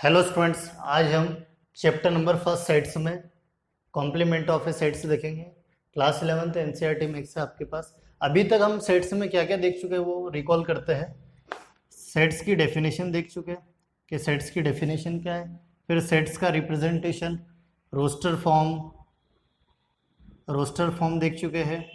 Hello students, आज हम chapter number first sets में कॉम्प्लीमेंट ऑफ ए सेट्स देखेंगे। क्लास 11th एनसीईआरटी में से आपके पास अभी तक हम सेट्स में क्या क्या देख चुके हैं वो रिकॉल करते हैं। सेट्स की डेफिनेशन देख चुके हैं कि सेट्स की डेफिनेशन क्या है, फिर सेट्स का रिप्रेजेंटेशन, रोस्टर फॉर्म देख चुके हैं,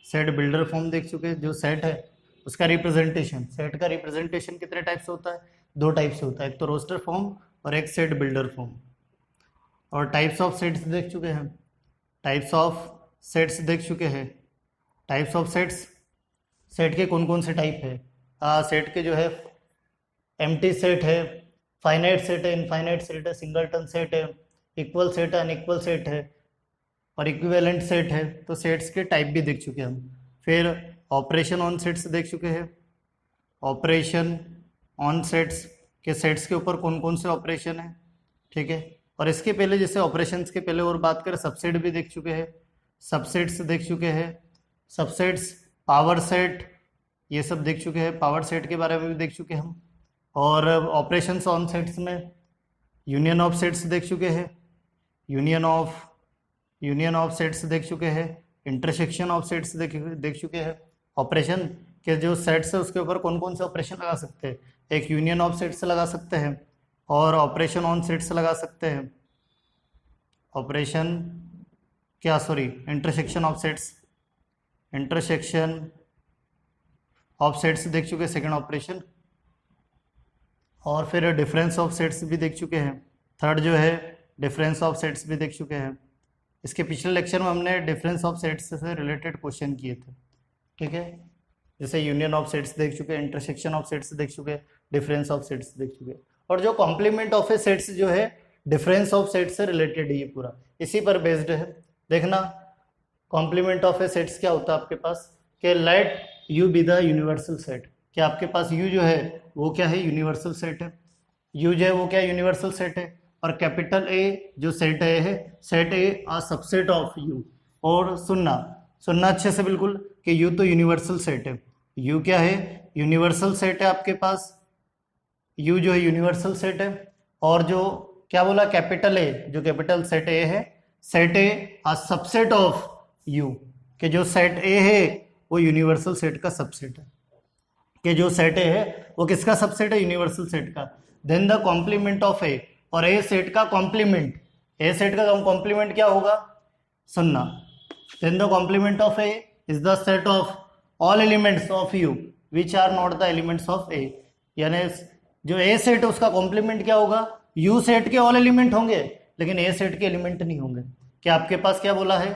सेट बिल्डर फॉर्म देख चुके हैं। जो सेट है उसका रिप्रेजेंटेशन, सेट का रिप्रेजेंटेशन कितने टाइप से होता है? दो टाइप से होता है, एक तो रोस्टर फॉर्म और एक सेट बिल्डर फॉर्म। और टाइप्स ऑफ सेट्स देख चुके हैं, टाइप्स ऑफ सेट्स देख चुके हैं। टाइप्स ऑफ सेट्स, सेट के कौन कौन से टाइप है? सेट के जो है एम्प्टी सेट है, फाइनाइट सेट है, इनफाइनाइट सेट है, सिंगलटन सेट है, इक्वल सेट है, अनइक्वल सेट है और इक्विवेलेंट सेट है। तो सेट्स के टाइप भी देख चुके हैं हम। फिर ऑपरेशन ऑन सेट्स देख चुके हैं, ऑपरेशन ऑन सेट्स के सेट्स के ऊपर कौन कौन से ऑपरेशन है, ठीक है। और इसके पहले जैसे ऑपरेशंस के पहले और बात करें, सबसेट भी देख चुके हैं, सबसेट्स देख चुके हैं, सबसेट्स, पावर सेट, ये सब देख चुके हैं, पावर सेट के बारे में भी देख चुके हैं हम। और ऑपरेशंस ऑन सेट्स में यूनियन ऑफ सेट्स देख चुके हैं, यूनियन ऑफ सेट्स देख चुके हैं, इंटरसेक्शन ऑफ सेट्स देख चुके हैं। ऑपरेशन के जो सेट्स है उसके ऊपर कौन कौन से ऑपरेशन लगा सकते हैं? एक यूनियन ऑफ सेट्स लगा सकते हैं और ऑपरेशन ऑन सेट्स लगा सकते हैं। इंटरसेक्शन ऑफ सेट्स देख चुके हैं, सेकंड ऑपरेशन। और फिर डिफरेंस ऑफ सेट्स भी देख चुके हैं, थर्ड जो है डिफरेंस ऑफ सेट्स भी देख चुके हैं। इसके पिछले लेक्चर में हमने डिफरेंस ऑफ सेट्स से रिलेटेड क्वेश्चन किए थे, ठीक है। जैसे यूनियन ऑफ सेट्स देख चुके हैं, इंटरसेक्शन ऑफ सेट्स देख चुके हैं, डिफरेंस ऑफ सेट्स देख चुके हैं। और जो कॉम्प्लीमेंट ऑफ ए सेट्स जो है डिफरेंस ऑफ सेट्स से रिलेटेड है, ये पूरा इसी पर बेस्ड है। देखना कॉम्प्लीमेंट ऑफ ए सेट्स क्या होता है आपके पास, कि let U be the universal set. कि आपके पास यू जो है वो क्या है? यूनिवर्सल सेट है। यू जो है वो क्या यूनिवर्सल सेट है। और कैपिटल ए जो सेट है, set A ah subset of U. और सुनना अच्छे से बिल्कुल कि यू तो यूनिवर्सल सेट है। यू क्या है? यूनिवर्सल सेट है आपके पास। यू जो है यूनिवर्सल सेट है। और जो क्या बोला, कैपिटल ए, जो कैपिटल सेट ए है, set A ah subset of U. कि जो सेट ए है वो यूनिवर्सल सेट का सबसेट है। कि जो सेट ए है वो किसका सबसेट है? यूनिवर्सल सेट का। Then the complement of A, और ए सेट का कॉम्प्लीमेंट, ए सेट का कॉम्प्लीमेंट क्या होगा? सुनना, then the complement of A is the set of all elements of U which are not the elements of A. यानी जो A set है उसका कॉम्प्लीमेंट क्या होगा? यू सेट के ऑल एलिमेंट होंगे लेकिन ए सेट के एलिमेंट नहीं होंगे। क्या आपके पास क्या बोला है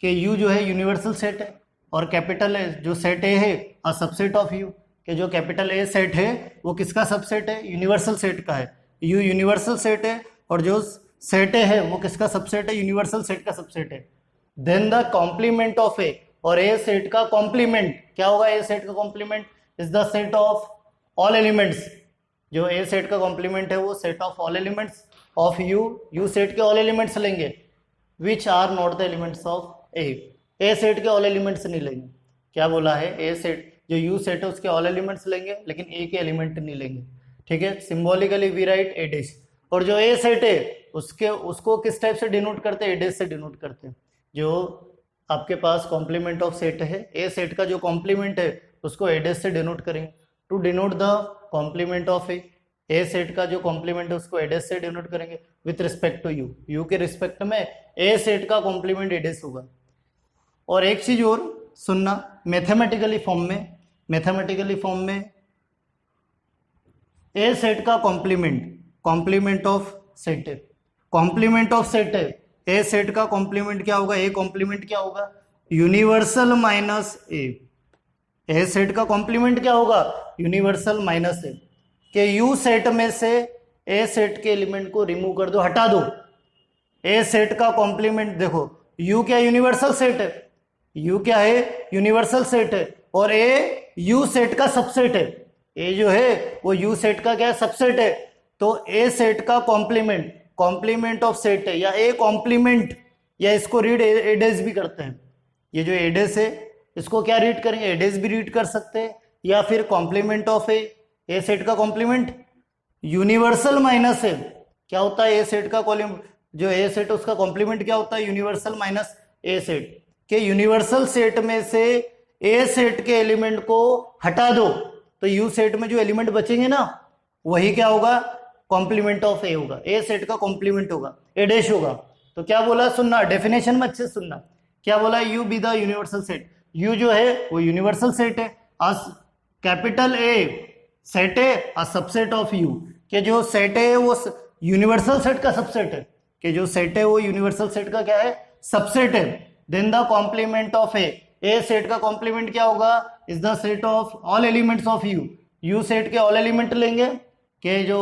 कि यू जो है यूनिवर्सल सेट है और कैपिटल ए जो सेट ए है अ सबसेट ऑफ यू। कि जो कैपिटल ए सेट है वो किसका सबसेट है? यूनिवर्सल सेट का है। यू यूनिवर्सल सेट है और जो सेट ए है वो किसका सबसेट है? यूनिवर्सल सेट का सबसेट है। Then the complement of A, और ए सेट का कॉम्प्लीमेंट क्या होगा? ए सेट का complement is the set of all elements. जो ए सेट का कॉम्प्लीमेंट है वो set of all elements of U. U set के ऑल एलिमेंट्स लेंगे which are not the elements of A. A set के all elements नहीं लेंगे। क्या बोला है? ए सेट जो यू सेट है उसके ऑल एलिमेंट्स लेंगे लेकिन ए के एलिमेंट नहीं लेंगे, ठीक है। Symbolically we write A dash. और जो ए सेट है उसको किस टाइप से डिनोट करते हैं? ए डैश से डिनोट करते हैं। जो आपके पास कॉम्प्लीमेंट ऑफ सेट है, ए सेट का जो कॉम्प्लीमेंट है उसको ए डैश से डिनोट करेंगे। To denote the complement of A set का जो कॉम्प्लीमेंट है उसको ए डैश से डिनोट करेंगे with respect to U. U के रिस्पेक्ट में ए सेट का कॉम्प्लीमेंट ए डैश होगा। और एक चीज और सुनना, मैथमेटिकली फॉर्म में ए सेट का कॉम्प्लीमेंट ऑफ सेट है, ए सेट का कॉम्प्लीमेंट क्या होगा? ए कॉम्प्लीमेंट क्या होगा? यूनिवर्सल माइनस ए सेट का कॉम्प्लीमेंट क्या होगा? यूनिवर्सल माइनस ए। के यू सेट में से ए सेट के एलिमेंट को रिमूव कर दो, हटा दो। ए सेट का कॉम्प्लीमेंट देखो, यू क्या यूनिवर्सल सेट है, यू क्या है? यूनिवर्सल सेट है। और ए यू सेट का सबसेट है। ए जो है वो यू सेट का क्या है? सबसेट है। तो ए सेट का कॉम्प्लीमेंट ऑफ सेट है, या ए कॉम्प्लीमेंट, या इसको रीड ए डैश भी करते हैं। ये जो ए डैश है इसको क्या रीड करेंगे? ए डैश भी रीड कर सकते हैं, या फिर कॉम्प्लीमेंट ऑफ ए सेट का कॉम्प्लीमेंट यूनिवर्सल माइनस है, क्या होता है ए सेट का कॉलम, जो ए सेट है उसका कॉम्प्लीमेंट क्या होता है, यूनिवर्सल माइनस ए सेट, के यूनिवर्सल सेट में से ए सेट के एलिमेंट को हटा दो तो यू सेट में जो एलिमेंट बचेंगे ना वही क्या होगा, कॉम्प्लीमेंट ऑफ ए होगा, ए सेट का कॉम्प्लीमेंट होगा, ए डैश होगा। तो क्या बोला, सुनना डेफिनेशन में अच्छे से सुनना, क्या बोला, you be the universal set, you जो है वो यूनिवर्सल सेट है, आज कैपिटल ए सेट है, अ सबसेट ऑफ यू, के जो सेट है वो यूनिवर्सल सेट का सबसेट है, कि जो सेट है वो यूनिवर्सल सेट का क्या है, सबसेट है। Then the complement of A set का कॉम्प्लीमेंट क्या होगा, is the set of all elements of U set के ऑल एलिमेंट लेंगे, कि जो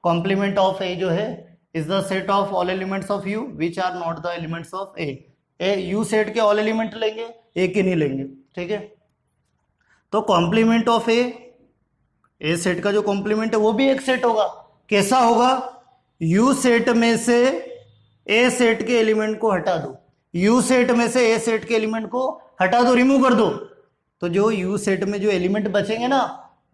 कॉम्प्लीमेंट ऑफ ए जो है is the set of all elements of U which are not the elements of A U set के all element लेंगे, A के नहीं लेंगे, ठीक है। तो कॉम्प्लीमेंट ऑफ ए सेट का जो कॉम्प्लीमेंट है वो भी एक सेट होगा, कैसा होगा, यू सेट में से ए सेट के एलिमेंट को हटा दो, यू सेट में से ए सेट के एलिमेंट को हटा दो, रिमूव कर दो, तो जो यू सेट में जो एलिमेंट बचेंगे ना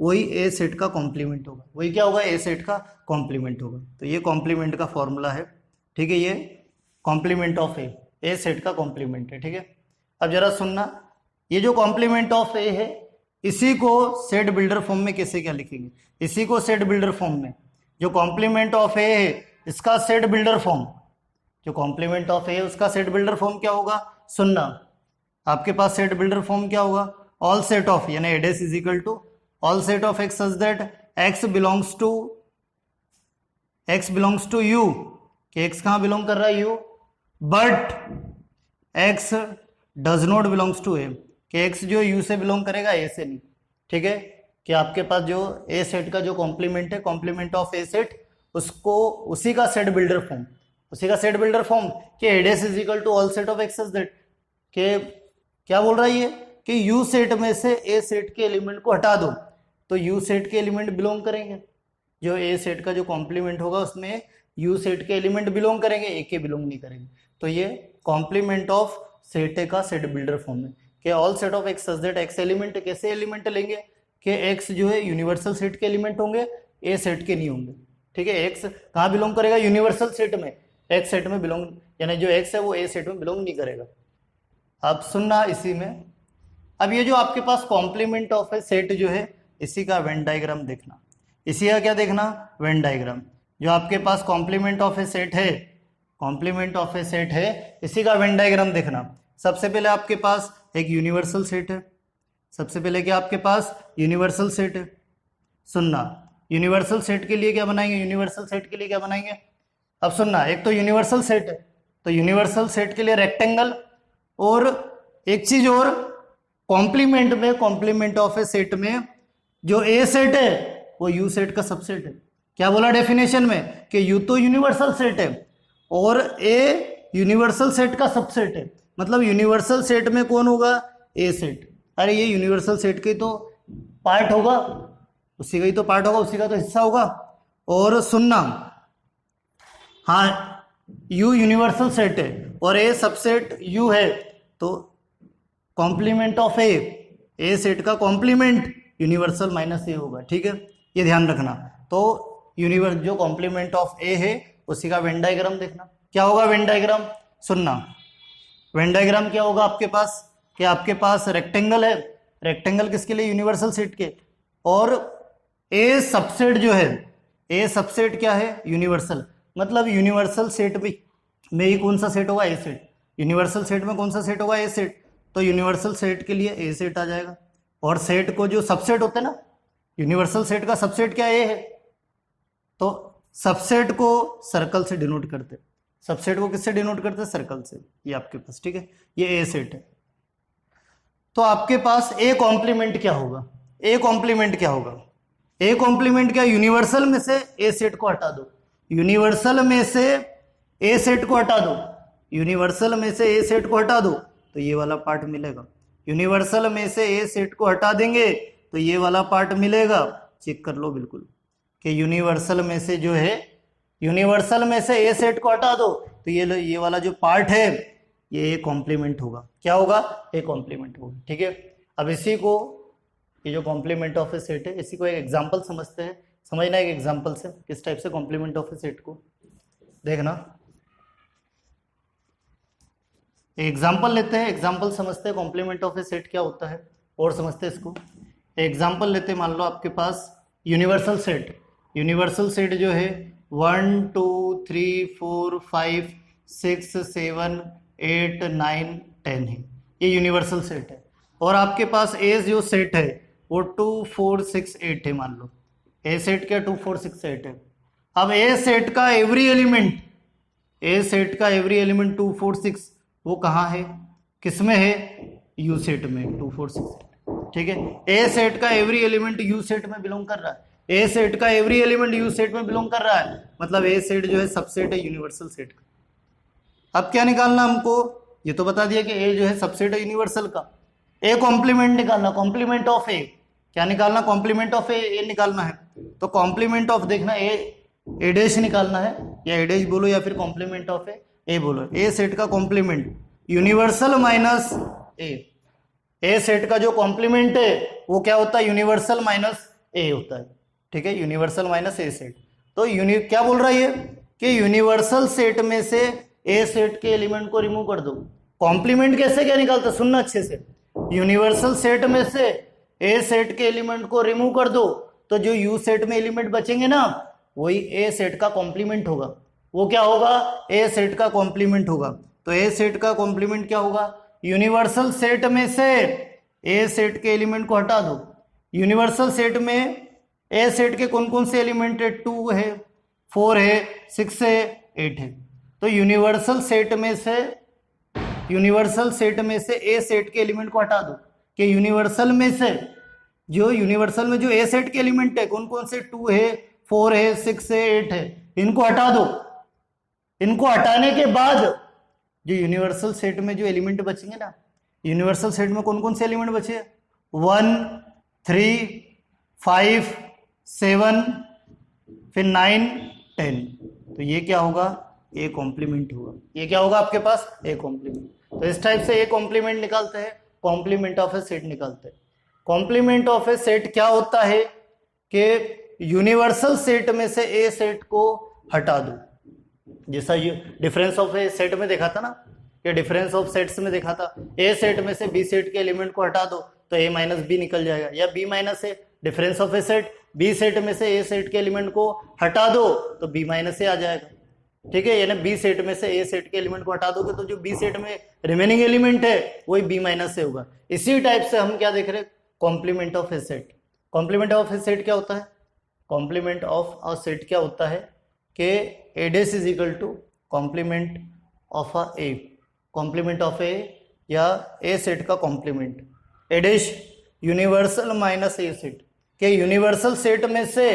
वही ए सेट का कॉम्प्लीमेंट होगा, वही क्या होगा, ए सेट का कॉम्प्लीमेंट होगा। तो ये कॉम्प्लीमेंट का फॉर्मूला है, ठीक है, ये कॉम्प्लीमेंट ऑफ ए सेट का कॉम्प्लीमेंट है, ठीक है। अब जरा सुनना, ये जो कॉम्प्लीमेंट ऑफ ए है इसी को सेट बिल्डर फॉर्म में कैसे क्या लिखेंगे, इसी को सेट बिल्डर फॉर्म में, जो कॉम्प्लीमेंट ऑफ ए है इसका सेट बिल्डर फॉर्म, जो कॉम्प्लीमेंट ऑफ ए उसका सेट बिल्डर फॉर्म क्या होगा, सुनना, आपके पास सेट बिल्डर फॉर्म क्या होगा, ऑल सेट ऑफ यानी A dash is equal to all set of X such that X belongs to U, कि एक्स कहां बिलोंग कर रहा है, U, but X does not belongs to A, कि एक्स जो यू से बिलोंग करेगा ए से नहीं, ठीक है, कि आपके पास जो ए सेट का जो कॉम्प्लीमेंट है, कॉम्प्लीमेंट ऑफ ए सेट, उसको उसी का सेट बिल्डर फॉर्म, उसी का सेट बिल्डर फॉर्म कि A dash is equal to all set of X such that, कि क्या बोल रहा है ये, कि यू सेट में से ए सेट के एलिमेंट को हटा दो तो यू सेट के एलिमेंट बिलोंग करेंगे, जो ए सेट का जो कॉम्प्लीमेंट होगा उसमें यू सेट के एलिमेंट बिलोंग करेंगे, ए के बिलोंग नहीं करेंगे। तो ये कॉम्प्लीमेंट ऑफ सेट ए का सेट बिल्डर फॉर्म है, कि all set of X such that x element, कैसे एलिमेंट लेंगे, कि एक्स जो है यूनिवर्सल सेट के एलिमेंट होंगे, ए सेट के नहीं होंगे, ठीक है। एक्स कहाँ बिलोंग करेगा, यूनिवर्सल सेट में, एक्स सेट में बिलोंग, यानी जो एक्स है वो ए सेट में बिलोंग नहीं करेगा। अब सुनना इसी में, अब ये जो आपके पास कॉम्प्लीमेंट ऑफ ए सेट जो है इसी का वेन डायग्राम देखना, इसी का क्या देखना, वेन डायग्राम, जो आपके पास कॉम्प्लीमेंट ऑफ ए सेट है, कॉम्प्लीमेंट ऑफ ए सेट है इसी का वेन डायग्राम देखना। सबसे पहले आपके पास एक यूनिवर्सल सेट है, सबसे पहले क्या आपके पास यूनिवर्सल सेट है, सुनना, यूनिवर्सल सेट के लिए क्या बनाएंगे, यूनिवर्सल सेट के लिए क्या बनाएंगे, अब सुनना, एक तो यूनिवर्सल सेट है, तो यूनिवर्सल सेट के लिए रेक्टेंगल, और एक चीज और, कॉम्प्लीमेंट में, कॉम्प्लीमेंट ऑफ ए सेट में जो ए सेट है वो यू सेट का सबसेट है। क्या बोला डेफिनेशन में, कि यू तो यूनिवर्सल सेट है और ए यूनिवर्सल सेट का सबसेट है, मतलब यूनिवर्सल सेट में कौन होगा, ए सेट, अरे ये यूनिवर्सल सेट के तो पार्ट होगा, उसी का ही तो पार्ट होगा, उसी का तो हिस्सा होगा। और सुनना, हाँ यू यूनिवर्सल सेट है और ए सबसेट यू है, तो कॉम्प्लीमेंट ऑफ ए सेट का कॉम्प्लीमेंट यूनिवर्सल माइनस ए होगा, ठीक है, ये ध्यान रखना। तो यूनिवर्स जो कॉम्प्लीमेंट ऑफ ए है उसी का वेन डायग्राम देखना, क्या होगा वेन डायग्राम, सुनना, वेन डायग्राम क्या होगा आपके पास, कि आपके पास रेक्टेंगल है, रेक्टेंगल किसके लिए, यूनिवर्सल सेट के, और ए सबसेट जो है, ए सबसेट क्या है, यूनिवर्सल, मतलब यूनिवर्सल सेट में ही कौन सा सेट होगा, ए सेट, यूनिवर्सल सेट में कौन सा सेट होगा, ए सेट, तो यूनिवर्सल सेट के लिए ए सेट आ जाएगा। और सेट को जो सबसेट होते हैं ना, यूनिवर्सल सेट का सबसेट क्या ए है, तो सबसेट को सर्कल से डिनोट करते, सबसेट को किससे डिनोट करते हैं, सर्कल से, ये आपके पास, ठीक है, ये ए सेट है। तो आपके पास ए कॉम्प्लीमेंट क्या होगा, ए कॉम्प्लीमेंट क्या होगा, ए कॉम्प्लीमेंट क्या, यूनिवर्सल में से ए सेट को हटा दो, यूनिवर्सल में से ए सेट को हटा दो, यूनिवर्सल में से ए सेट को हटा दो तो ये वाला पार्ट मिलेगा, यूनिवर्सल में से ए सेट को हटा देंगे तो ये वाला पार्ट मिलेगा, चेक कर लो बिल्कुल, कि यूनिवर्सल में से जो है, यूनिवर्सल में से ए सेट को हटा दो तो ये वाला जो पार्ट है ये कॉम्प्लीमेंट होगा, क्या होगा, ए कॉम्प्लीमेंट होगा, ठीक है। अब इसी को, ये जो कॉम्प्लीमेंट ऑफ ए सेट है, इसी को एक एग्जांपल समझते हैं, समझना एक एग्जांपल से किस टाइप से कॉम्प्लीमेंट ऑफ ए सेट को। देखना, एग्जाम्पल लेते हैं, एग्जाम्पल समझते हैं कॉम्प्लीमेंट ऑफ ए सेट क्या होता है और समझते हैं इसको। एग्जाम्पल लेते हैं, मान लो आपके पास यूनिवर्सल सेट, यूनिवर्सल सेट जो है 1 2 3 4 5 6 7 8 9 10 है, ये यूनिवर्सल सेट है। और आपके पास ए जो सेट है वो 2 4 6 8 है, मान लो ए सेट क्या 2 4 6 8 है। अब ए सेट का एवरी एलिमेंट, ए सेट का एवरी एलिमेंट 2 4 6 वो कहाँ है, किसमें है, यू सेट में 2 4 6 8, ठीक है। ए सेट का एवरी एलिमेंट यू सेट में बिलोंग कर रहा है, ए सेट का एवरी एलिमेंट यू सेट में बिलोंग कर रहा है, मतलब ए सेट जो है सबसेट है यूनिवर्सल सेट का। अब क्या निकालना हमको, ये तो बता दिया कि ए जो है सबसेट है यूनिवर्सल का, ए कॉम्प्लीमेंट निकालना, कॉम्प्लीमेंट ऑफ ए, क्या निकालना, कॉम्प्लीमेंट ऑफ ए निकालना है। तो कॉम्प्लीमेंट ऑफ देखना ए डैश निकालना है, या ए डैश बोलो या फिर कॉम्प्लीमेंट ऑफ ए बोलो। ए सेट का complement universal minus A set का जो कॉम्प्लीमेंट है वो क्या होता है, यूनिवर्सल माइनस ए होता है, ठीक है, यूनिवर्सल माइनस ए सेट। तो क्या बोल रहा है ये कि यूनिवर्सल सेट में से ए सेट के एलिमेंट को रिमूव कर दो। कॉम्प्लीमेंट कैसे क्या निकालता, सुनना अच्छे से, यूनिवर्सल सेट में से ए सेट के एलिमेंट को रिमूव कर दो तो जो यू सेट में एलिमेंट बचेंगे ना वही ए सेट का कॉम्प्लीमेंट होगा। वो क्या होगा, ए सेट का कॉम्प्लीमेंट होगा। तो ए सेट का कॉम्प्लीमेंट क्या होगा, यूनिवर्सल सेट में से ए सेट के एलिमेंट को हटा दो। यूनिवर्सल सेट में ए सेट के कौन कौन से एलिमेंट है, 2 है 4 है 6 है 8 है। तो यूनिवर्सल सेट में से ए सेट के एलिमेंट को हटा दो, कि यूनिवर्सल में जो ए सेट के एलिमेंट है कौन कौन से, 2 है 4 है 6 है 8 है, इनको हटा दो। इनको हटाने के बाद जो यूनिवर्सल सेट में जो एलिमेंट बचेंगे ना, यूनिवर्सल सेट में कौन कौन से एलिमेंट बचे, 1 3 5 7 फिर 9 10, तो ये क्या होगा, ए कॉम्प्लीमेंट होगा। ये क्या होगा आपके पास, ए कॉम्प्लीमेंट। तो इस टाइप से ए कॉम्प्लीमेंट निकालते हैं, कॉम्प्लीमेंट ऑफ ए सेट निकालते हैं। कॉम्प्लीमेंट ऑफ ए सेट क्या होता है कि यूनिवर्सल सेट में से ए सेट को हटा दो। जैसा डिफरेंस ऑफ ए सेट में देखा था ना, ये डिफरेंस ऑफ सेट्स में देखा था, ए सेट में से बी सेट के एलिमेंट को हटा दो तो ए माइनस बी निकल जाएगा, या B minus A, difference of A set, B set में से ए सेट के एलिमेंट को हटा दो तो बी माइनस ए आ जाएगा, ठीक है। यानी बी सेट में से ए सेट के एलिमेंट को हटा दोगे तो जो बी सेट में रिमेनिंग एलिमेंट है वही बी माइनस ए होगा। इसी टाइप से हम क्या देख रहे हैं, complement of A set. Complement of A set क्या होता है, कॉम्प्लीमेंट ऑफ अ सेट क्या होता है कि A dash is equal to complement of a A, complement of A या ए सेट का complement, A dash universal minus A set, के यूनिवर्सल सेट में से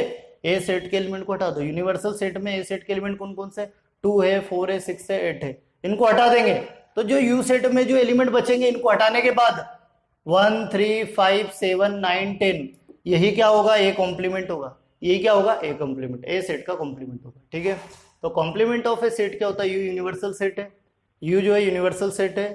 ए सेट के एलिमेंट को हटा दो। यूनिवर्सल सेट में ए सेट के एलिमेंट कौन कौन से, 2 है 4 है 6 है 8 है, इनको हटा देंगे तो जो यू सेट में जो एलिमेंट बचेंगे इनको हटाने के बाद 1 3 5 7 9 10, यही क्या होगा, ए कॉम्प्लीमेंट होगा। यही क्या होगा, ए कॉम्प्लीमेंट, ए सेट का कॉम्प्लीमेंट होगा, ठीक है। तो कॉम्प्लीमेंट ऑफ ए सेट क्या होता है, यू यूनिवर्सल सेट है, यू जो है यूनिवर्सल सेट है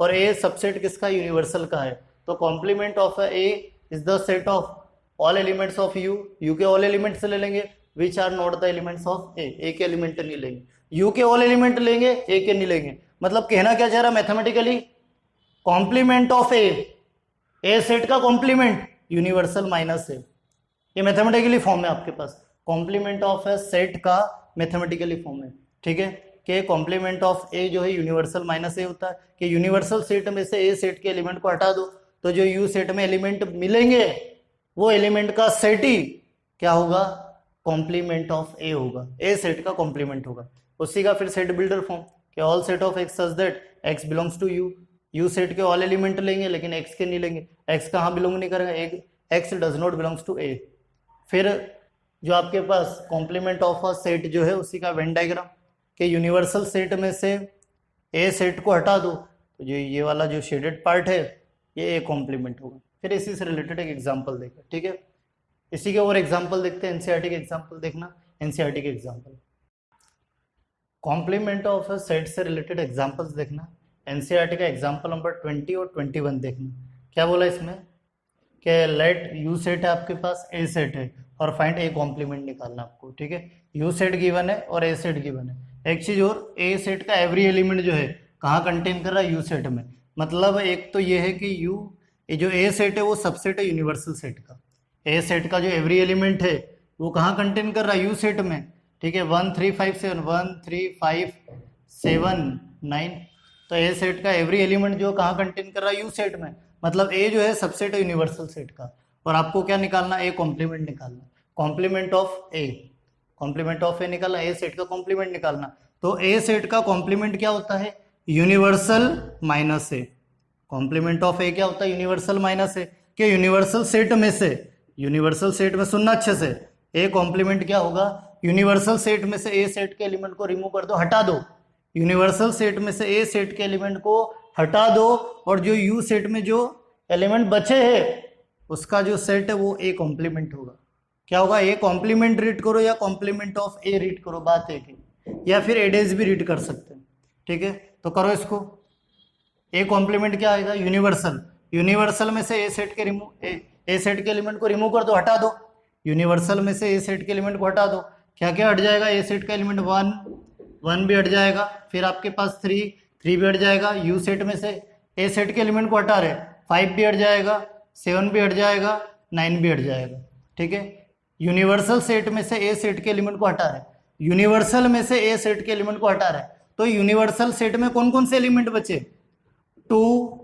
और ए सबसेट किसका, यूनिवर्सल का है। तो complement of A is the set of all elements of U, U के ऑल एलिमेंट्स ले लेंगे which are not the elements of A के एलिमेंट नहीं लेंगे, यू के ऑल एलिमेंट लेंगे ए के नहीं लेंगे। मतलब कहना क्या चाह रहा mathematically, complement of A set का कॉम्प्लीमेंट यूनिवर्सल माइनस ए, ये मैथमेटिकली फॉर्म है आपके पास, कॉम्प्लीमेंट ऑफ ए सेट का मैथमेटिकली फॉर्म है, ठीक है। कि कॉम्प्लीमेंट ऑफ ए जो है यूनिवर्सल माइनस ए होता है, कि यूनिवर्सल सेट में से ए सेट के एलिमेंट को हटा दो तो जो यू सेट में एलिमेंट मिलेंगे वो एलिमेंट का सेट ही क्या होगा, कॉम्प्लीमेंट ऑफ ए होगा, ए सेट का कॉम्प्लीमेंट होगा। उसी का फिर सेट बिल्डर फॉर्म कि all set of X such that X belongs to U, U set के ऑल एलिमेंट लेंगे लेकिन एक्स के नहीं लेंगे, एक्स कहाँ बिलोंग नहीं करेगा, X does not belongs to A. फिर जो आपके पास कॉम्प्लीमेंट ऑफ अ सेट जो है उसी का वेन डायग्राम, कि यूनिवर्सल सेट में से ए सेट को हटा दो तो जो ये वाला जो शेडेड पार्ट है ये ए कॉम्प्लीमेंट होगा। फिर इसी से रिलेटेड एक एग्जांपल देखा, ठीक है। इसी के और एग्जांपल देखते हैं, एनसीईआरटी के एग्जांपल देखना, एनसीईआरटी के example, complement of a set से रिलेटेड एग्जांपल्स देखना। एनसीईआरटी का एग्जांपल नंबर 20 और 21 देखना। क्या बोला इसमें कि लेट यू सेट है आपके पास, ए सेट है और फाइंड ए कॉम्प्लीमेंट निकालना आपको, ठीक है। यू सेट गिवन है और ए सेट गिवन है, एक चीज और, ए सेट का एवरी एलिमेंट जो है कहाँ कंटेन कर रहा है, यू सेट में। मतलब एक तो ये है कि यू, ये जो ए सेट है वो सबसेट है यूनिवर्सल सेट का। ए सेट का जो एवरी एलिमेंट है वो कहाँ कंटेन कर रहा है, यू सेट में। ठीक है, 1 3 5 7, 1 3 5 7 9, तो ए सेट का एवरी एलिमेंट जो कहाँ कंटेन कर रहा है, यू सेट में। मतलब ए जो है सबसेट है यूनिवर्सल सेट का। और आपको क्या निकालना, ए कॉम्प्लीमेंट निकालना, complement of A, complement of A निकालना, ए सेट का कॉम्प्लीमेंट निकालना। तो ए सेट का कॉम्प्लीमेंट क्या होता है, universal minus A. Complement of A क्या होता है, यूनिवर्सल माइनस ए। कि यूनिवर्सल सेट में से, यूनिवर्सल सेट में, सुनना अच्छे से, ए कॉम्प्लीमेंट क्या होगा, यूनिवर्सल सेट में से ए सेट के एलिमेंट को रिमूव कर दो, हटा दो। यूनिवर्सल सेट में से ए सेट के एलिमेंट को हटा दो, और जो यू सेट में जो एलिमेंट बचे हैं उसका जो सेट है वो ए कॉम्प्लीमेंट होगा। क्या होगा, ए कॉम्प्लीमेंट रीड करो या कॉम्प्लीमेंट ऑफ ए रीड करो, बात एक है, या फिर एडेज भी रीड कर सकते हैं। ठीक है, तो करो इसको। ए कॉम्प्लीमेंट क्या आएगा, यूनिवर्सल, यूनिवर्सल में से ए सेट के ए सेट के एलिमेंट को रिमूव कर दो, हटा दो। यूनिवर्सल में से ए सेट के एलिमेंट को हटा दो, क्या क्या हट जाएगा, ए सेट का एलिमेंट 1 भी हट जाएगा, फिर आपके पास 3 भी हट जाएगा। यू सेट में से ए सेट के एलिमेंट को हटा रहे, 5 भी हट जाएगा, 7 भी हट जाएगा, 9 भी हट जाएगा। ठीक है, यूनिवर्सल सेट में से ए सेट के एलिमेंट को हटा रहे, यूनिवर्सल में से ए सेट के एलिमेंट को हटा रहे, तो यूनिवर्सल सेट में कौन कौन से एलिमेंट बचे, 2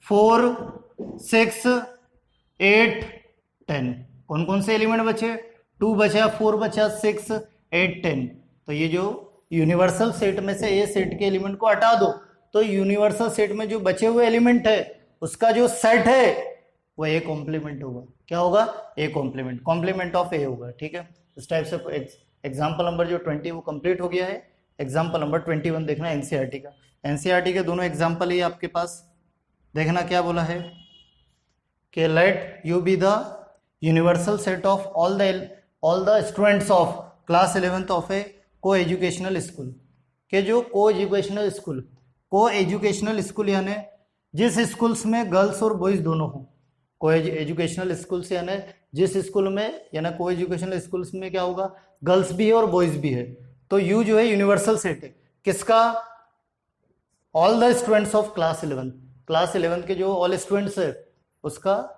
4 6 8 10, कौन कौन से एलिमेंट बचे, 2 बचा, 4 बचा, 6 8 10। तो ये जो यूनिवर्सल सेट में से ए सेट के एलिमेंट को हटा दो, तो यूनिवर्सल सेट में जो बचे हुए एलिमेंट है उसका जो सेट है वो ए कॉम्प्लीमेंट होगा। क्या होगा, ए कॉम्प्लीमेंट, कॉम्प्लीमेंट ऑफ ए होगा। ठीक है, इस टाइप से एग्जाम्पल नंबर जो 20 वो कंप्लीट हो गया है। एग्जाम्पल नंबर 21 देखना एनसीईआरटी का। एनसीईआरटी के दोनों एग्जाम्पल ही आपके पास, देखना क्या बोला है कि let U be the universal set of all the students of class 11th of a co-educational school. के जो को एजुकेशनल स्कूल यानी जिस स्कूल्स में गर्ल्स और बॉयज दोनों हों। को एजुकेशनल स्कूल से यानी जिस स्कूल में, यानी को एजुकेशनल स्कूल्स में क्या होगा, गर्ल्स भी है और बॉयज भी है। तो यू जो है यूनिवर्सल सेट है किसका, all the students of class 11, class 11 के जो ऑल स्टूडेंट्स है उसका,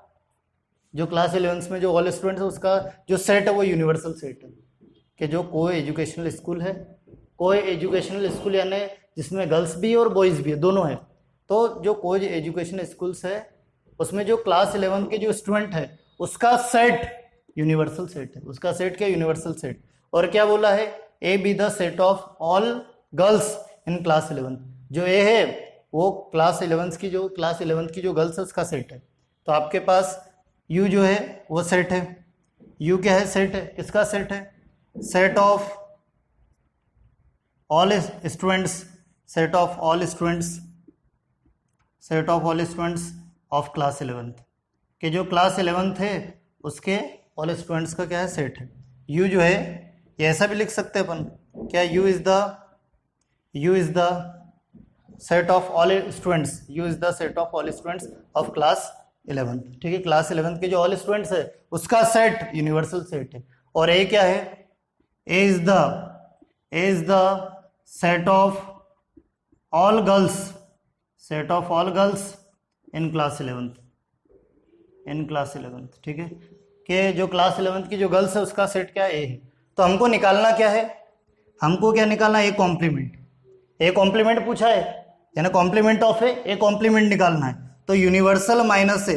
जो क्लास 11 में जो ऑल स्टूडेंट्स है उसका जो सेट है वो यूनिवर्सल सेट है। कि जो को एजुकेशनल स्कूल है, को एजुकेशनल स्कूल यानी जिसमें गर्ल्स भी है और बॉयज भी है, दोनों है। तो जो को एजुकेशनल स्कूल्स है उसमें जो क्लास 11 के जो स्टूडेंट है उसका सेट यूनिवर्सल सेट है, उसका सेट क्या, यूनिवर्सल सेट। और क्या बोला है, A be the set of all girls in class 11, जो ए है वो क्लास 11 की जो गर्ल्स है उसका सेट है। तो आपके पास यू जो है वो सेट है, यू क्या है, सेट है, किसका सेट है, set of all students, set of all students of class 11th के जो क्लास 11th है उसके ऑल स्टूडेंट्स का क्या है, सेट है। यू जो है ये ऐसा भी लिख सकते हैं अपन, क्या, you is the set of all students, you is the set of all students of class 11th। ठीक है, क्लास 11th के जो ऑल स्टूडेंट्स है उसका सेट यूनिवर्सल सेट है। और ए क्या है, A is the set of all girls in class 11th, ठीक है, कि जो क्लास 11th की जो गर्ल्स है उसका सेट क्या है, ए है। तो हमको निकालना क्या है, हमको क्या निकालना है, ए कॉम्प्लीमेंट पूछा है, यानी कॉम्प्लीमेंट ऑफ ए कॉम्प्लीमेंट निकालना है। तो यूनिवर्सल माइनस ए,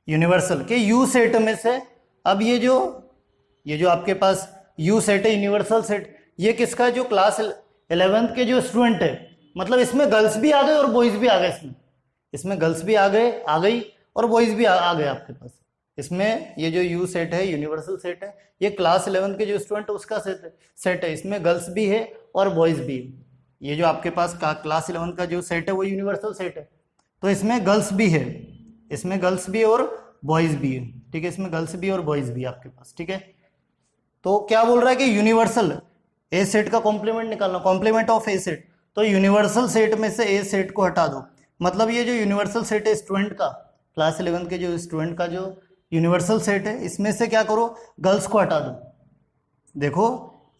यूनिवर्सल के यू सेट में से, अब ये जो आपके पास यू सेट है यूनिवर्सल सेट, ये किसका है, जो क्लास 11th के जो स्टूडेंट है, मतलब इसमें गर्ल्स भी आ गए और बॉयज भी आ गए, इसमें गर्ल्स भी आ गई और बॉयज भी आ गए आपके पास। इसमें ये जो यू सेट है यूनिवर्सल सेट है, ये क्लास 11 के जो स्टूडेंट है उसका सेट है, इसमें गर्ल्स भी है और बॉयज भी है। ये जो आपके पास क्लास 11 का जो सेट है वो यूनिवर्सल सेट है, तो इसमें गर्ल्स भी है, इसमें गर्ल्स भी और बॉयज भी है। ठीक है, इसमें गर्ल्स भी और बॉयज भी आपके पास। ठीक है, तो क्या बोल रहा है कि यूनिवर्सल ए सेट का कॉम्प्लीमेंट निकालना, कॉम्प्लीमेंट ऑफ ए सेट। तो यूनिवर्सल सेट में से ए सेट को हटा दो, मतलब ये जो यूनिवर्सल सेट है स्टूडेंट का, क्लास 11 के जो स्टूडेंट का जो यूनिवर्सल सेट है, इसमें से क्या करो, गर्ल्स को हटा दो। देखो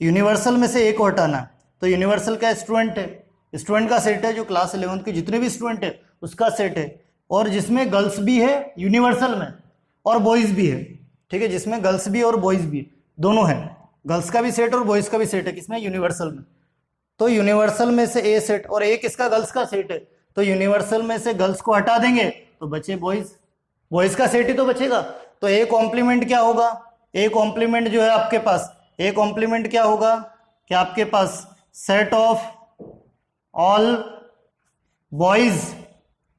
यूनिवर्सल में से ए को हटाना, तो यूनिवर्सल क्या स्टूडेंट है, स्टूडेंट का सेट है जो क्लास 11th के जितने भी स्टूडेंट है उसका सेट है, और जिसमें गर्ल्स भी है यूनिवर्सल में और बॉयज भी है, ठीक है, जिसमें गर्ल्स भी और बॉयज भी दोनों है, गर्ल्स का भी सेट और बॉयज का भी सेट है, किसमें, यूनिवर्सल में। तो यूनिवर्सल में से ए सेट और ए किसका, गर्ल्स का सेट है, तो यूनिवर्सल में से गर्ल्स को हटा देंगे तो बचे बॉयज, बॉयज का सेट ही तो बचेगा। तो ए कॉम्प्लीमेंट क्या होगा, ए कॉम्प्लीमेंट जो है आपके पास, ए कॉम्प्लीमेंट क्या होगा कि आपके पास set of all boys,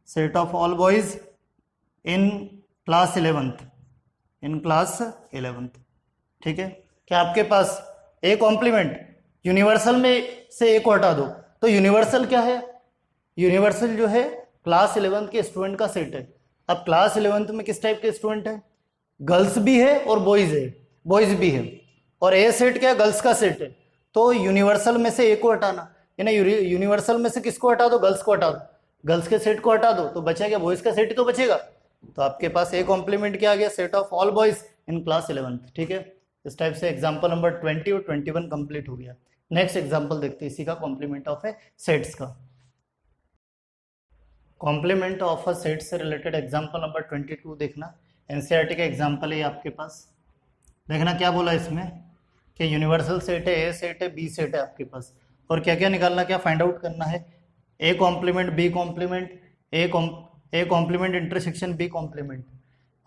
set of all boys in class 11th, in class 11th, ठीक है। क्या आपके पास ए कॉम्प्लीमेंट, यूनिवर्सल में से ए को हटा दो, तो यूनिवर्सल क्या है, यूनिवर्सल जो है क्लास 11th के स्टूडेंट का सेट है। अब क्लास 11th में किस टाइप के स्टूडेंट है, गर्ल्स भी है और बॉयज है, बॉयज भी है, और ए सेट क्या है, गर्ल्स का सेट है। तो यूनिवर्सल में से ए को हटाना, यानी यूनिवर्सल में से किसको हटा दो, गर्ल्स को हटा दो, गर्ल्स के सेट को हटा दो तो बचेगा बॉयज का सेट ही तो बचेगा। तो आपके पास ए कॉम्प्लीमेंट क्या आ गया, set of all boys in class 11th, ठीक है। इस टाइप से एग्जाम्पल नंबर 20 और 21 कंप्लीट हो गया। नेक्स्ट एग्जाम्पल देखते हैं इसी का, कॉम्प्लीमेंट ऑफ ए सेट्स का। कॉम्प्लीमेंट ऑफ अ सेट से रिलेटेड एग्जाम्पल नंबर 22 देखना, एनसीईआरटी का एग्जाम्पल है आपके पास। देखना क्या बोला इसमें कि यूनिवर्सल सेट है, ए सेट है, बी सेट है आपके पास, और क्या क्या निकालना, क्या फाइंड आउट करना है, A complement, B complement, A complement intersection B complement,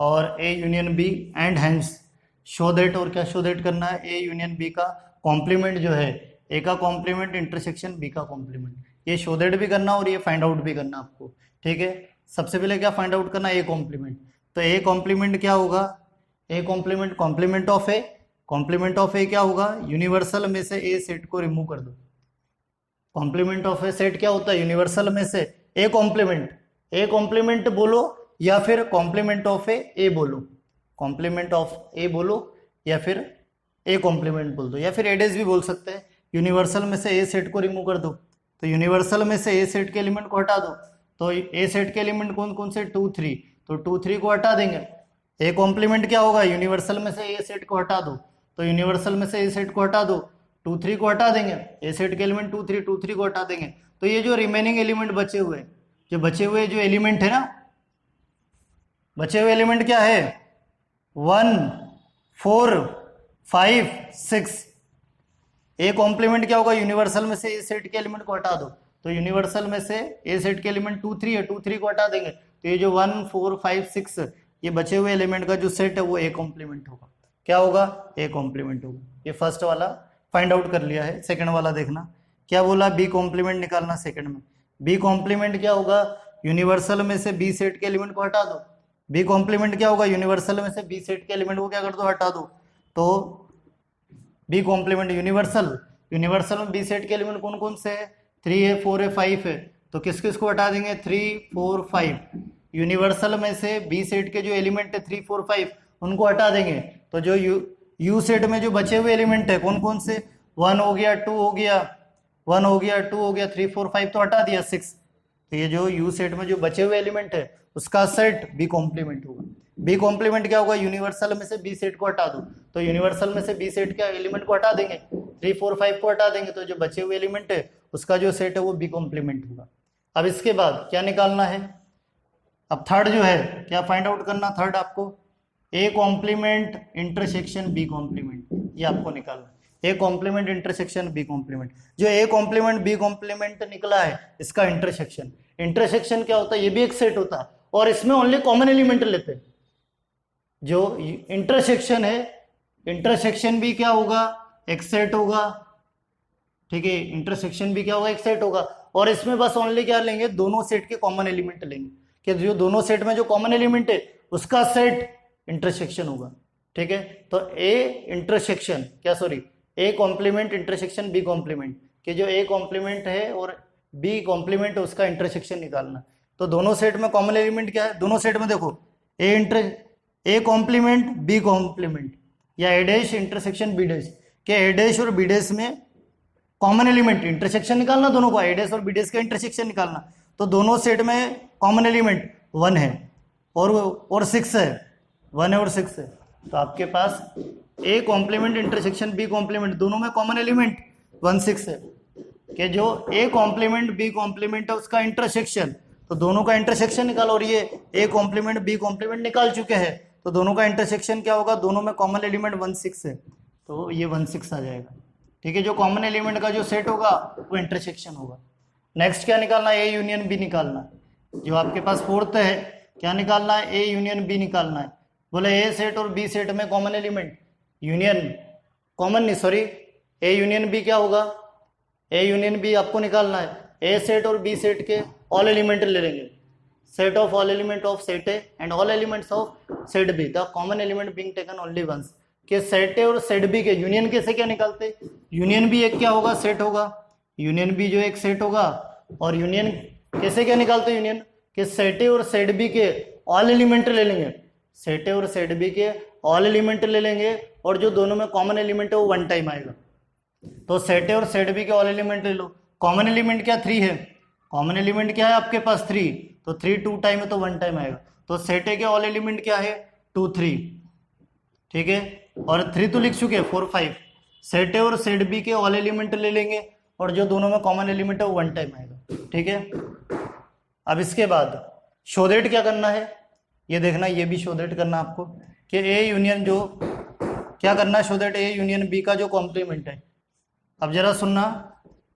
और A union B and hence show that, और क्या शो दैट करना है, ए यूनियन बी का कॉम्प्लीमेंट जो है ए का कॉम्प्लीमेंट इंटरसेक्शन बी का कॉम्प्लीमेंट, ये शो दैट भी करना और ये फाइंड आउट भी करना आपको, ठीक है। सबसे पहले क्या फाइंड आउट करना, ए कॉम्प्लीमेंट, तो ए कॉम्प्लीमेंट क्या होगा, A complement, complement of A, complement of A क्या होगा, यूनिवर्सल में से ए सेट को रिमूव कर दो। कॉम्प्लीमेंट ऑफ ए सेट क्या होता है, यूनिवर्सल में से ए कॉम्प्लीमेंट, ए कॉम्प्लीमेंट बोलो या फिर कॉम्प्लीमेंट ऑफ ए बोलो, कॉम्प्लीमेंट ऑफ ए बोलो या फिर ए कॉम्प्लीमेंट बोल दो, या फिर एडेज भी बोल सकते हैं। यूनिवर्सल में से ए सेट को रिमूव कर दो, तो यूनिवर्सल में से ए सेट के एलिमेंट को हटा दो, तो ए सेट के एलिमेंट कौन कौन से, 2 3, तो 2 3 को हटा देंगे। ए कॉम्प्लीमेंट क्या होगा, यूनिवर्सल में से ए सेट को हटा दो, तो यूनिवर्सल में से ए सेट को हटा दो, 2 3 को हटा देंगे, ए सेट के एलिमेंट 2 3 को हटा देंगे, तो ये जो रिमेनिंग एलिमेंट बचे हुए, जो बचे हुए जो एलिमेंट है ना, बचे हुए एलिमेंट क्या है, 1 4 5 6, ए कॉम्प्लीमेंट क्या होगा, यूनिवर्सल में से ए सेट के एलिमेंट को हटा दो, तो यूनिवर्सल में से ए सेट के एलिमेंट 2 3 है, 2 3 को हटा देंगे, तो ये जो 1 4 5 6 ये बचे हुए एलिमेंट का जो सेट है वो ए कॉम्प्लीमेंट होगा। क्या होगा, ए कॉम्प्लीमेंट होगा। ये फर्स्ट वाला फाइंड आउट कर लिया है। सेकंड वाला देखना क्या बोला, बी कॉम्प्लीमेंट निकालना। सेकंड में बी कॉम्प्लीमेंट क्या होगा, यूनिवर्सल में से बी सेट के एलिमेंट को हटा दो। बी कॉम्प्लीमेंट क्या होगा, यूनिवर्सल में से बी सेट के एलिमेंट को क्या कर दो, हटा दो। तो बी कॉम्प्लीमेंट यूनिवर्सल, यूनिवर्सल में बी सेट के एलिमेंट कौन कौन से है, 3 है 4 है 5 है, तो किस किस को हटा देंगे, 3 4 5। यूनिवर्सल में से बी सेट के जो एलिमेंट है 3 4 5 उनको हटा देंगे, तो जो यू सेट में जो बचे हुए एलिमेंट है कौन कौन से, 1 हो गया, 2 हो गया, 1 हो गया, 2 हो गया, 3 4 5 तो हटा दिया, 6। तो ये जो यू सेट में जो बचे हुए एलिमेंट है उसका सेट बी कॉम्प्लीमेंट होगा। बी कॉम्प्लीमेंट क्या होगा, यूनिवर्सल में से बी सेट को हटा दो, तो यूनिवर्सल में से बी सेट के एलिमेंट को हटा देंगे, 3 4 5 को हटा देंगे, तो जो बचे हुए एलिमेंट है उसका जो सेट है वो बी कॉम्प्लीमेंट होगा। अब इसके बाद क्या निकालना है, अब थर्ड जो है क्या फाइंड आउट करना, थर्ड आपको A complement intersection B complement, ये आपको निकालना, A complement intersection B complement. जो ए कॉम्प्लीमेंट बी कॉम्प्लीमेंट निकला है इसका इंटरसेक्शन, इंटरसेक्शन क्या होता है, ये भी एक सेट होता है और इसमें ओनली कॉमन एलिमेंट लेते हैं। जो इंटरसेक्शन है, इंटरसेक्शन भी क्या होगा, एक सेट होगा, ठीक है, इंटरसेक्शन भी क्या होगा, एक सेट होगा, और इसमें बस ओनली क्या लेंगे, दोनों सेट के कॉमन एलिमेंट लेंगे, कि जो दोनों सेट में जो कॉमन एलिमेंट है उसका सेट इंटरसेक्शन होगा, ठीक है। तो ए इंटरसेक्शन क्या, sorry, A complement intersection B complement, कि जो ए कॉम्प्लीमेंट है और बी कॉम्प्लीमेंट है उसका इंटरसेक्शन निकालना। तो दोनों सेट में कॉमन एलिमेंट क्या है, दोनों सेट में देखो ए कॉम्प्लीमेंट बी कॉम्प्लीमेंट या ए डैश इंटरसेक्शन बी डैश, क्या ए डैश और बी डैश में कॉमन एलिमेंट इंटरसेक्शन निकालना, दोनों को ए डैश और बी डैश का इंटरसेक्शन निकालना। तो दोनों सेट में कॉमन एलिमेंट 1 है और 6 है, 1 है और 6 है, तो आपके पास A complement intersection B complement दोनों में कॉमन एलिमेंट 1 6 है। कि जो ए कॉम्प्लीमेंट बी कॉम्प्लीमेंट है उसका इंटरसेक्शन, तो दोनों का इंटरसेक्शन निकालो, और ये ए कॉम्प्लीमेंट बी कॉम्प्लीमेंट निकाल चुके हैं, तो दोनों का इंटरसेक्शन क्या होगा, दोनों में कॉमन एलिमेंट 16 है, तो ये 16 आ जाएगा। ठीक है, जो कॉमन एलिमेंट का जो सेट होगा वो इंटरसेक्शन होगा। नेक्स्ट क्या निकालना है, ए यूनियन बी निकालना है। जो आपके पास फोर्थ है, क्या निकालना है, ए यूनियन बी निकालना है। बोले ए सेट और बी सेट में कॉमन एलिमेंट यूनियन, कॉमन नहीं सॉरी, ए यूनियन बी क्या होगा, ए यूनियन बी आपको निकालना है। ए सेट और बी सेट के ऑल एलिमेंट ले लेंगे, set of all element of set A and all elements of set B, the common element being taken only once. के सेट ए और set B के यूनियन कैसे क्या निकालते, यूनियन भी एक क्या होगा, सेट होगा, यूनियन बी जो एक सेट होगा, और यूनियन कैसे क्या निकालते, यूनियन के सेट ए और सेट बी के ऑल एलिमेंट ले लेंगे, सेट ए और सेट बी के ऑल एलिमेंट ले लेंगे, और जो दोनों में कॉमन एलिमेंट है वो वन टाइम आएगा। तो सेट ए और सेट बी के ऑल एलिमेंट ले लो। कॉमन एलिमेंट क्या 3 है, कॉमन एलिमेंट क्या है आपके पास 3, तो 3 2 टाइम है तो 1 टाइम आएगा। तो सेट ए के ऑल एलिमेंट क्या है 2 3, ठीक है, और 3 तो लिख चुके 4 5। सेट ए और सेट बी के ऑल एलिमेंट ले लेंगे, और जो दोनों में कॉमन एलिमेंट है वो 1 टाइम आएगा। ठीक है, अब इसके बाद शो दैट क्या करना है, ये देखना, ये भी शो दैट करना आपको कि ए यूनियन जो क्या करना है, show that A union B का जो कॉम्प्लीमेंट है। अब जरा सुनना,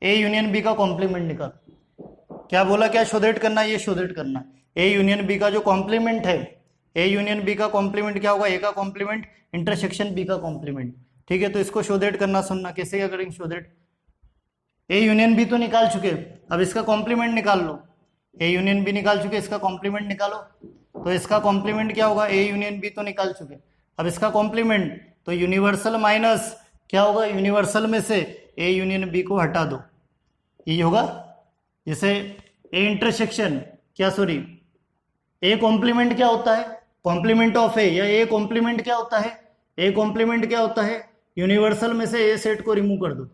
ए यूनियन बी का कॉम्प्लीमेंट निकाल, क्या बोला, क्या शो दैट करना है, ये शो दैट करना है। ए यूनियन बी का जो कॉम्प्लीमेंट है, ए यूनियन बी का कॉम्प्लीमेंट क्या होगा, ए का कॉम्प्लीमेंट इंटरसेक्शन बी का कॉम्प्लीमेंट। ठीक है, तो इसको शो दैट करना, सुनना कैसे क्या करेंगे show that. A union B तो निकाल चुके, अब इसका कॉम्प्लीमेंट निकाल लो। ए यूनियन बी निकाल चुके, इसका कॉम्प्लीमेंट निकालो, तो इसका कॉम्प्लीमेंट क्या होगा, ए यूनियन बी तो निकाल चुके, अब इसका कॉम्प्लीमेंट तो यूनिवर्सल माइनस क्या होगा, यूनिवर्सल में से ए यूनियन बी को हटा दो, ये होगा। जैसे ए इंटरसेक्शन क्या सॉरी ए कॉम्प्लीमेंट क्या होता है, कॉम्प्लीमेंट ऑफ ए, या ए कॉम्प्लीमेंट क्या होता है, ए कॉम्प्लीमेंट क्या होता है, यूनिवर्सल में से ए सेट को रिमूव कर दो।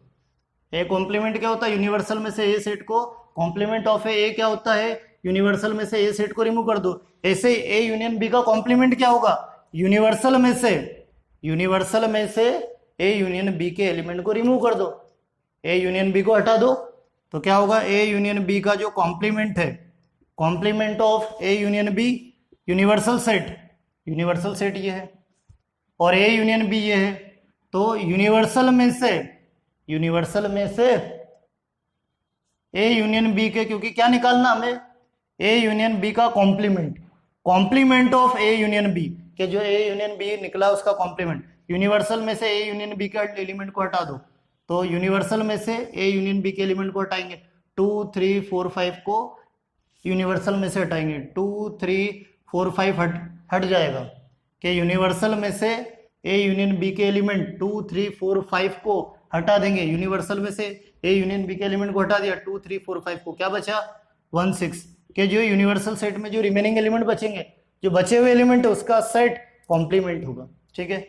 ए कॉम्प्लीमेंट क्या होता है, यूनिवर्सल में से ए सेट को, कॉम्प्लीमेंट ऑफ ए क्या होता है, यूनिवर्सल में से ए सेट को रिमूव कर दो। ऐसे ए यूनियन बी का कॉम्प्लीमेंट क्या होगा, यूनिवर्सल में से ए यूनियन बी के एलिमेंट को रिमूव कर दो, ए यूनियन बी को हटा दो, तो क्या होगा, ए यूनियन बी का जो कॉम्प्लीमेंट है, complement of A union B universal set ये है, और ए यूनियन बी ये है, तो यूनिवर्सल में से ए यूनियन बी के, क्योंकि क्या निकालना हमें, ए यूनियन बी का complement of A union B, के जो ए यूनियन बी निकला उसका कॉम्प्लीमेंट, यूनिवर्सल में से ए यूनियन बी के एलिमेंट को हटा दो, तो यूनिवर्सल में से ए यूनियन बी के एलिमेंट को हटाएंगे, 2 3 4 5 को यूनिवर्सल में से हटाएंगे, 2 3 4 5 हट जाएगा, कि यूनिवर्सल में से ए यूनियन बी के एलिमेंट 2 3 4 5 को हटा देंगे, यूनिवर्सल में से ए यूनियन बी के एलिमेंट को हटा दिया, 2 3 4 5 को, क्या बचा 1 6, के जो यूनिवर्सल सेट में जो रिमेनिंग एलिमेंट बचेंगे, जो बचे हुए एलिमेंट है उसका सेट कॉम्प्लीमेंट होगा। ठीक है,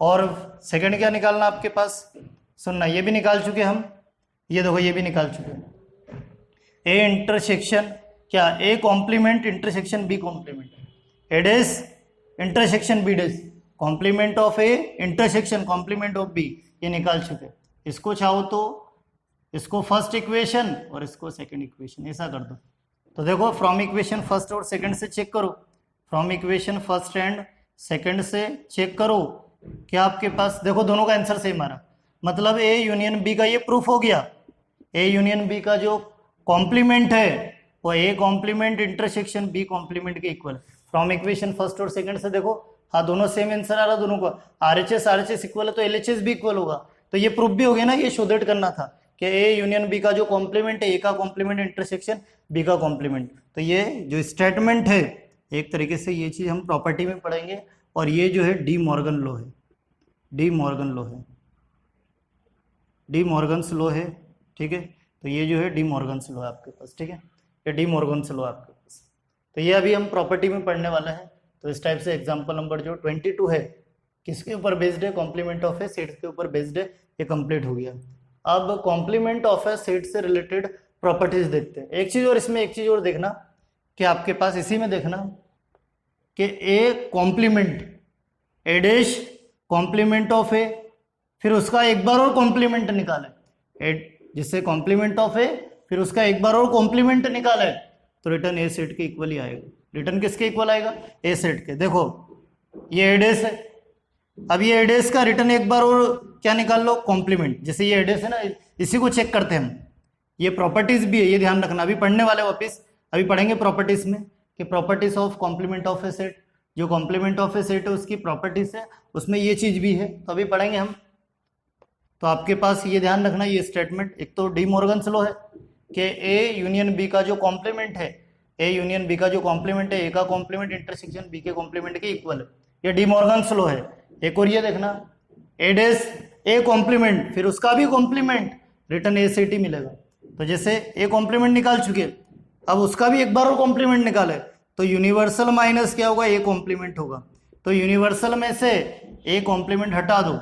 और सेकंड क्या निकालना आपके पास, सुनना, ये भी निकाल चुके हम, ये देखो ये भी निकाल चुके, ए इंटरसेक्शन क्या, A complement intersection B complement, A dash intersection B dash, complement of A intersection complement of B, ये निकाल चुके। इसको चाहो तो इसको फर्स्ट इक्वेशन और इसको सेकंड इक्वेशन ऐसा कर दो, तो देखो फ्रॉम इक्वेशन फर्स्ट और सेकंड से चेक करो, from equation first and second से चेक करो, क्या आपके पास देखो दोनों का आंसर सेम आ रहा, मतलब ए यूनियन बी का ये प्रूफ हो गया, ए यूनियन बी का जो कॉम्प्लीमेंट है वो A complement intersection B complement के इक्वल। फ्रॉम इक्वेशन फर्स्ट और सेकंड से देखो, हाँ दोनों सेम आंसर आ रहा, दोनों को RHS इक्वल है तो LHS भी इक्वल होगा, तो ये प्रूफ भी हो गया ना, ये शो दैट करना था कि ए यूनियन बी का जो कॉम्प्लीमेंट है, ए का कॉम्प्लीमेंट इंटरसेक्शन बी का कॉम्प्लीमेंट, तो ये जो स्टेटमेंट है एक तरीके से ये चीज हम प्रॉपर्टी में पढ़ेंगे, और ये जो है डी मॉर्गन लॉ है, डी मॉर्गन्स लॉ है। ठीक है, तो ये जो है डी मॉर्गन्स लॉ है आपके पास, ठीक है, ये डी मॉर्गन्स लॉ आपके पास, तो ये अभी हम प्रॉपर्टी में पढ़ने वाला है। तो इस टाइप से एग्जाम्पल नंबर जो 22 है किसके ऊपर बेस्ड है, कॉम्प्लीमेंट ऑफ ए सेट के ऊपर बेस्ड है, ये कंप्लीट हो गया। अब कॉम्प्लीमेंट ऑफ ए सेट से रिलेटेड प्रॉपर्टीज देखते हैं। एक चीज और इसमें एक चीज और देखना कि आपके पास इसी में देखना कि A complement, A dash complement of A, फिर उसका एक बार और कॉम्प्लीमेंट निकाले, जिससे कॉम्प्लीमेंट ऑफ ए फिर उसका एक बार और कॉम्प्लीमेंट निकाला है तो रिटर्न ए सेट के इक्वल ही आएगा। रिटर्न किसके इक्वल आएगा? ए सेट के। देखो ये एडेस है, अब ये एडेस का रिटर्न एक बार और क्या निकाल लो? कॉम्प्लीमेंट। जैसे ये एडेस है ना, इसी को चेक करते हैं हम। ये प्रॉपर्टीज भी है, ये ध्यान रखना, अभी पढ़ने वाले वापिस, अभी पढ़ेंगे प्रॉपर्टीज में कि properties of complement of A set, जो कॉम्प्लीमेंट ऑफ ए सेट है उसकी प्रॉपर्टीज है, उसमें ये चीज भी है, तो अभी पढ़ेंगे हम। तो आपके पास ये ध्यान रखना, ये स्टेटमेंट एक तो डी मॉर्गन्स लॉ है कि ए यूनियन बी का जो कॉम्प्लीमेंट है, ए यूनियन बी का जो कॉम्प्लीमेंट है, ए का कॉम्प्लीमेंट इंटरसेक्शन बी के कॉम्प्लीमेंट के इक्वल है, ये डी मॉर्गन्स लॉ है। एक और ये देखना, ए डेस ए कॉम्प्लीमेंट फिर उसका भी कॉम्प्लीमेंट, रिटर्न ए से टी मिलेगा। तो जैसे ए कॉम्प्लीमेंट निकाल चुके, अब उसका भी एक बार और कॉम्प्लीमेंट निकाले तो यूनिवर्सल माइनस क्या होगा? ए कॉम्प्लीमेंट होगा। तो यूनिवर्सल में से ए कॉम्प्लीमेंट हटा दो,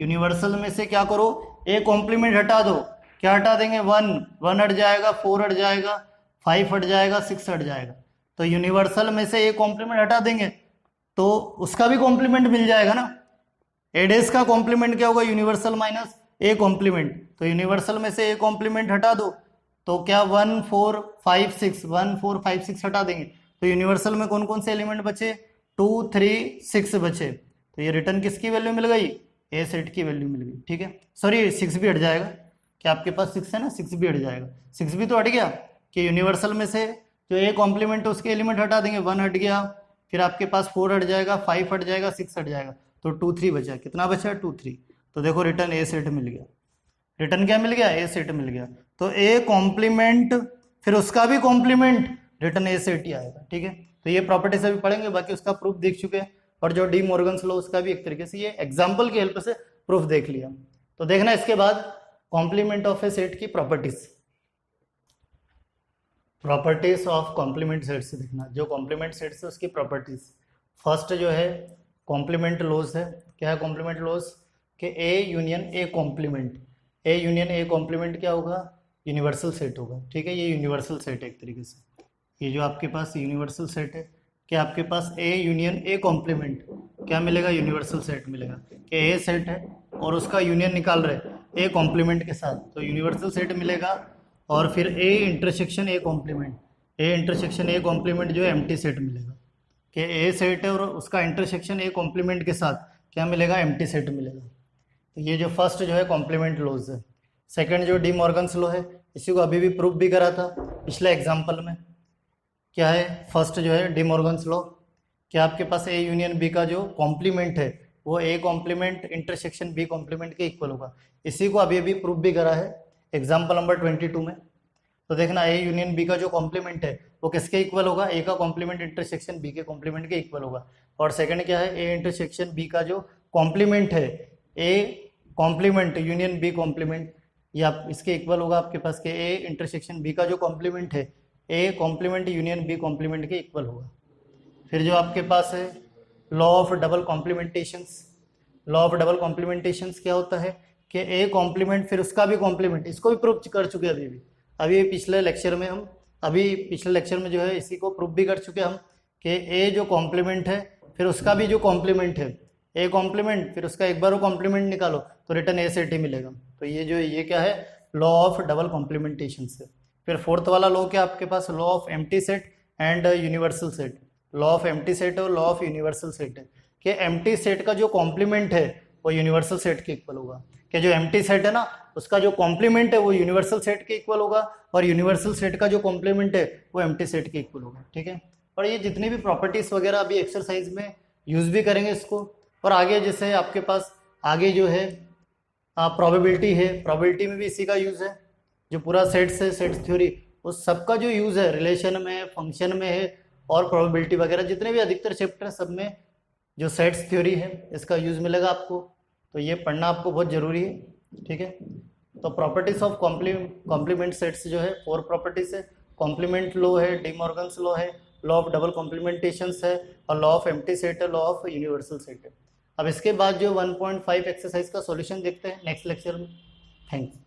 यूनिवर्सल में से क्या करो? ए कॉम्प्लीमेंट हटा दो। क्या हटा देंगे? 1 हट जाएगा, 4 हट जाएगा, 5 हट जाएगा, 6 हट जाएगा। तो यूनिवर्सल में से ए कॉम्प्लीमेंट हटा देंगे तो उसका भी कॉम्प्लीमेंट मिल जाएगा ना। एडेस का कॉम्प्लीमेंट क्या होगा? Universal minus A complement. तो यूनिवर्सल में से ए कॉम्प्लीमेंट हटा दो तो क्या 1 4 5 6 1 4 5 6 हटा देंगे तो यूनिवर्सल में कौन कौन से एलिमेंट बचे? 2 3 6 बचे। तो ये रिटर्न किसकी वैल्यू मिल गई? ए सेट की वैल्यू मिल गई। ठीक है, सॉरी 6 भी हट जाएगा, क्या आपके पास 6 है ना, 6 भी हट जाएगा। 6 भी तो हट गया कि यूनिवर्सल में से जो ए कॉम्प्लीमेंट है उसके एलिमेंट हटा देंगे, 1 हट गया, फिर आपके पास 4 हट जाएगा, 5 हट जाएगा, 6 हट जाएगा, तो 2 3 बचा। कितना बचा? 2 3। तो देखो रिटर्न ए सेट मिल गया। रिटर्न क्या मिल गया? ए सेट मिल गया। तो ए कॉम्प्लीमेंट फिर उसका भी कॉम्प्लीमेंट, रिटर्न ए सेट ही आएगा। ठीक है, तो ये प्रॉपर्टी से भी पढ़ेंगे, बाकी उसका प्रूफ देख चुके हैं, और जो डी मॉर्गन्स लॉ उसका भी एक तरीके से ये एग्जांपल की हेल्प से प्रूफ देख लिया। तो देखना इसके बाद कॉम्प्लीमेंट ऑफ ए सेट की properties, properties of complement set से देखना, जो कॉम्प्लीमेंट सेट से उसकी प्रॉपर्टीज। फर्स्ट जो है कॉम्प्लीमेंट लॉज है। क्या है कॉम्प्लीमेंट लॉज? कि A union A complement, A union A complement क्या होगा? यूनिवर्सल सेट होगा। ठीक है, ये यूनिवर्सल सेट है एक तरीके से, ये जो आपके पास यूनिवर्सल सेट है कि आपके पास ए यूनियन ए कॉम्प्लीमेंट क्या मिलेगा? यूनिवर्सल सेट मिलेगा कि ए सेट है और उसका यूनियन निकाल रहे ए कॉम्प्लीमेंट के साथ, तो यूनिवर्सल सेट मिलेगा। और फिर A intersection A complement, A intersection A complement जो है एम्प्टी सेट मिलेगा कि ए सेट है और उसका इंटरसेक्शन ए कॉम्प्लीमेंट के साथ क्या मिलेगा? एम्प्टी सेट मिलेगा। तो ये जो फर्स्ट जो है कॉम्प्लीमेंट लॉज है। सेकंड जो डी मॉर्गन्स लॉ है, इसी को अभी भी प्रूफ भी करा था पिछले एग्जाम्पल में। क्या है? फर्स्ट जो है डी मॉर्गन्स लॉ, कि आपके पास ए यूनियन बी का जो कॉम्प्लीमेंट है वो A complement intersection B complement के इक्वल होगा। इसी को अभी प्रूफ भी करा है एग्जाम्पल नंबर 22 में। तो देखना ए यूनियन बी का जो कॉम्प्लीमेंट है वो किसके इक्वल होगा? ए का कॉम्प्लीमेंट इंटरसेक्शन बी के कॉम्प्लीमेंट के इक्वल होगा। और सेकंड क्या है? ए इंटरसेक्शन बी का जो कॉम्प्लीमेंट है, A complement union B complement, या इसके इक्वल होगा आपके पास के ए इंटरसेक्शन बी का जो कॉम्प्लीमेंट है, A complement union B complement के इक्वल होगा। फिर जो आपके पास है law of double complementations, law of double complementations क्या होता है कि ए कॉम्प्लीमेंट फिर उसका भी कॉम्प्लीमेंट, इसको भी प्रूफ कर चुके हैं अभी पिछले लेक्चर में हम, अभी पिछले लेक्चर में जो है इसी को प्रूफ भी कर चुके हम कि ए जो कॉम्प्लीमेंट है फिर उसका भी जो कॉम्प्लीमेंट है, ए कॉम्प्लीमेंट फिर उसका एक बार वो कॉम्प्लीमेंट निकालो तो रिटर्न ए सेट ही मिलेगा। तो ये क्या है? लॉ ऑफ डबल कॉम्प्लीमेंटेशन से। फिर फोर्थ वाला लॉ क्या आपके पास? Law of empty set and universal set. Law of empty set और लॉ ऑफ यूनिवर्सल सेट है कि एम्प्टी सेट का जो कॉम्प्लीमेंट है वो यूनिवर्सल सेट के इक्वल होगा, कि जो एम्प्टी सेट है ना उसका जो कॉम्प्लीमेंट है वो यूनिवर्सल सेट के इक्वल होगा, और यूनिवर्सल सेट का जो कॉम्प्लीमेंट है वो एम्प्टी सेट के इक्वल होगा। ठीक है, और ये जितनी भी प्रॉपर्टीज वगैरह अभी एक्सरसाइज में यूज भी करेंगे इसको, और आगे जैसे आपके पास आगे जो है प्रोबेबिलिटी है, प्रोबेबिलिटी में भी इसी का यूज है, जो पूरा सेट्स है, सेट्स थ्योरी, उस सबका जो यूज है रिलेशन में, फंक्शन में है, और प्रोबेबिलिटी वगैरह जितने भी अधिकतर चैप्टर सब में जो सेट्स थ्योरी है इसका यूज मिलेगा आपको। तो ये पढ़ना आपको बहुत जरूरी है। ठीक है, तो प्रॉपर्टीज ऑफ कॉम्प्लीमेंट सेट्स जो है 4 प्रॉपर्टीज है। कॉम्प्लीमेंट लॉ है, डी मॉर्गन्स लॉ है, लॉ ऑफ डबल कॉम्प्लीमेंटेशंस है, और लॉ ऑफ एम्प्टी सेट है, लॉ ऑफ यूनिवर्सल सेट है। अब इसके बाद जो 1.5 एक्सरसाइज का सॉल्यूशन देखते हैं नेक्स्ट लेक्चर में। थैंक्स।